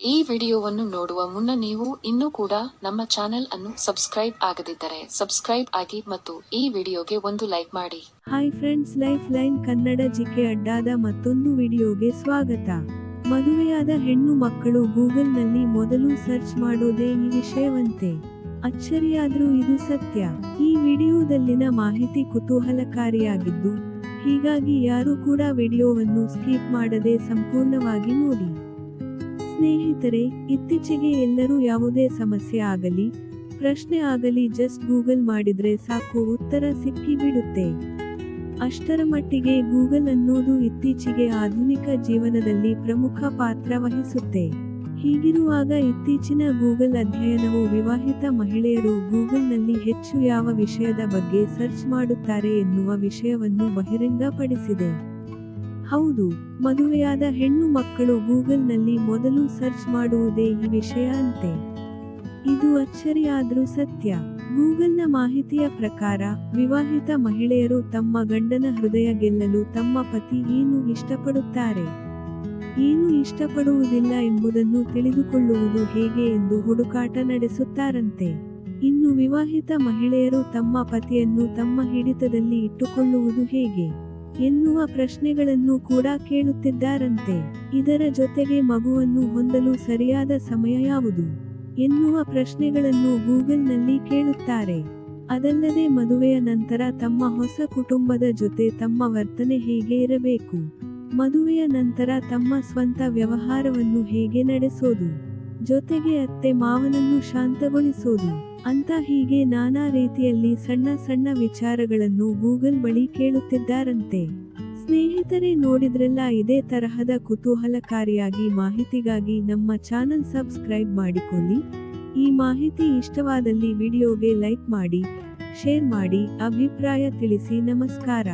ಈ ವಿಡಿಯೋವನ್ನು ನೋಡುವ ಮುನ್ನ ನೀವು ಇನ್ನೂ ಕೂಡ ನಮ್ಮ ಚಾನೆಲ್ ಅನ್ನು ಸಬ್ಸ್ಕ್ರೈಬ್ ಆಗದಿದ್ದರೆ ಸಬ್ಸ್ಕ್ರೈಬ್ ಆಗಿ ಮತ್ತು ಈ ವಿಡಿಯೋಗೆ ಒಂದು ಲೈಕ್ ಮಾಡಿ. Hi friends, life line Kannada GK ಅಡ್ಡಾದ ಮತ್ತೊಂದು ವಿಡಿಯೋಗೆ ಸ್ವಾಗತ. ಮದುವೆಯಾದ ಹೆಣ್ಣು ಮಕ್ಕಳು ಗೂಗಲ್ನಲ್ಲಿ ಮೊದಲು ಸರ್ಚ್ ಮಾಡೋದೇ ಈ ವಿಷಯವಂತೆ. ಅಚ್ಚರಿಯಾದ್ರೂ ಇದು ಸತ್ಯ. ಈ ವಿಡಿಯೋದಲ್ಲಿನ ಮಾಹಿತಿ ಕುತೂಹಲಕಾರಿಯಾಗಿದ್ದು, ಹೀಗಾಗಿ ಯಾರು ಕೂಡ ವಿಡಿಯೋವನ್ನು ಸ್ಕಿಪ್ ಮಾಡದೆ ಸಂಪೂರ್ಣವಾಗಿ ನೋಡಿ. ಸ್ನೇಹಿತರೆ, ಇತ್ತೀಚೆಗೆ ಎಲ್ಲರೂ ಯಾವುದೇ ಸಮಸ್ಯೆ ಆಗಲಿ, ಪ್ರಶ್ನೆ ಆಗಲಿ ಜಸ್ಟ್ ಗೂಗಲ್ ಮಾಡಿದ್ರೆ ಸಾಕು, ಉತ್ತರ ಸಿಕ್ಕಿ ಬಿಡುತ್ತೆ. ಅಷ್ಟರ ಮಟ್ಟಿಗೆ ಗೂಗಲ್ ಅನ್ನೋದು ಇತ್ತೀಚೆಗೆ ಆಧುನಿಕ ಜೀವನದಲ್ಲಿ ಪ್ರಮುಖ ಪಾತ್ರ ವಹಿಸುತ್ತೆ. ಹೀಗಿರುವಾಗ ಇತ್ತೀಚಿನ ಗೂಗಲ್ ಅಧ್ಯಯನವು ವಿವಾಹಿತ ಮಹಿಳೆಯರು ಗೂಗಲ್ನಲ್ಲಿ ಹೆಚ್ಚು ಯಾವ ವಿಷಯದ ಬಗ್ಗೆ ಸರ್ಚ್ ಮಾಡುತ್ತಾರೆ ಎನ್ನುವ ವಿಷಯವನ್ನು ಬಹಿರಂಗಪಡಿಸಿದೆ. ಹೌದು, ಮದುವೆಯಾದ ಹೆಣ್ಣು ಮಕ್ಕಳು ಗೂಗಲ್ನಲ್ಲಿ ಮೊದಲು ಸರ್ಚ್ ಮಾಡುವುದೇ ಈ ವಿಷಯ ಅಂತೆ. ಇದು ಅಚ್ಚರಿಯಾದ್ರೂ ಸತ್ಯ. ಗೂಗಲ್ನ ಮಾಹಿತಿಯ ಪ್ರಕಾರ, ವಿವಾಹಿತ ಮಹಿಳೆಯರು ತಮ್ಮ ಗಂಡನ ಹೃದಯ ಗೆಲ್ಲಲು ತಮ್ಮ ಪತಿ ಏನು ಇಷ್ಟಪಡುತ್ತಾರೆ, ಏನು ಇಷ್ಟಪಡುವುದಿಲ್ಲ ಎಂಬುದನ್ನು ತಿಳಿದುಕೊಳ್ಳುವುದು ಹೇಗೆ ಎಂದು ಹುಡುಕಾಟ ನಡೆಸುತ್ತಾರಂತೆ. ಇನ್ನು ವಿವಾಹಿತ ಮಹಿಳೆಯರು ತಮ್ಮ ಪತಿಯನ್ನು ತಮ್ಮ ಹಿಡಿತದಲ್ಲಿ ಇಟ್ಟುಕೊಳ್ಳುವುದು ಹೇಗೆ ಎನ್ನುವ ಪ್ರಶ್ನೆಗಳನ್ನು ಕೂಡ ಕೇಳುತ್ತಿದ್ದಾರಂತೆ. ಇದರ ಜೊತೆಗೆ ಮಗುವನ್ನು ಹೊಂದಲು ಸರಿಯಾದ ಸಮಯ ಯಾವುದು ಎನ್ನುವ ಪ್ರಶ್ನೆಗಳನ್ನು ಗೂಗಲ್ನಲ್ಲಿ ಕೇಳುತ್ತಾರೆ. ಅದಲ್ಲದೆ ಮದುವೆಯ ನಂತರ ತಮ್ಮ ಹೊಸ ಕುಟುಂಬದ ಜೊತೆ ತಮ್ಮ ವರ್ತನೆ ಹೇಗೆ ಇರಬೇಕು, ಮದುವೆಯ ನಂತರ ತಮ್ಮ ಸ್ವಂತ ವ್ಯವಹಾರವನ್ನು ಹೇಗೆ ನಡೆಸೋದು, ಜೊತೆಗೆ ಅತ್ತೆ ಮಾವನನ್ನು ಶಾಂತಗೊಳಿಸೋದು ಅಂತ ಹೀಗೆ ನಾನಾ ರೀತಿಯಲ್ಲಿ ಸಣ್ಣ ಸಣ್ಣ ವಿಚಾರಗಳನ್ನು ಗೂಗಲ್ ಬಳಿ ಕೇಳುತ್ತಿದ್ದಾರಂತೆ. ಸ್ನೇಹಿತರೆ, ನೋಡಿದ್ರಲ್ಲ, ಇದೇ ತರಹದ ಕುತೂಹಲಕಾರಿಯಾಗಿ ಮಾಹಿತಿಗಾಗಿ ನಮ್ಮ ಚಾನಲ್ ಸಬ್ಸ್ಕ್ರೈಬ್ ಮಾಡಿಕೊಳ್ಳಿ. ಈ ಮಾಹಿತಿ ಇಷ್ಟವಾದಲ್ಲಿ ವಿಡಿಯೋಗೆ ಲೈಕ್ ಮಾಡಿ, ಶೇರ್ ಮಾಡಿ, ಅಭಿಪ್ರಾಯ ತಿಳಿಸಿ. ನಮಸ್ಕಾರ.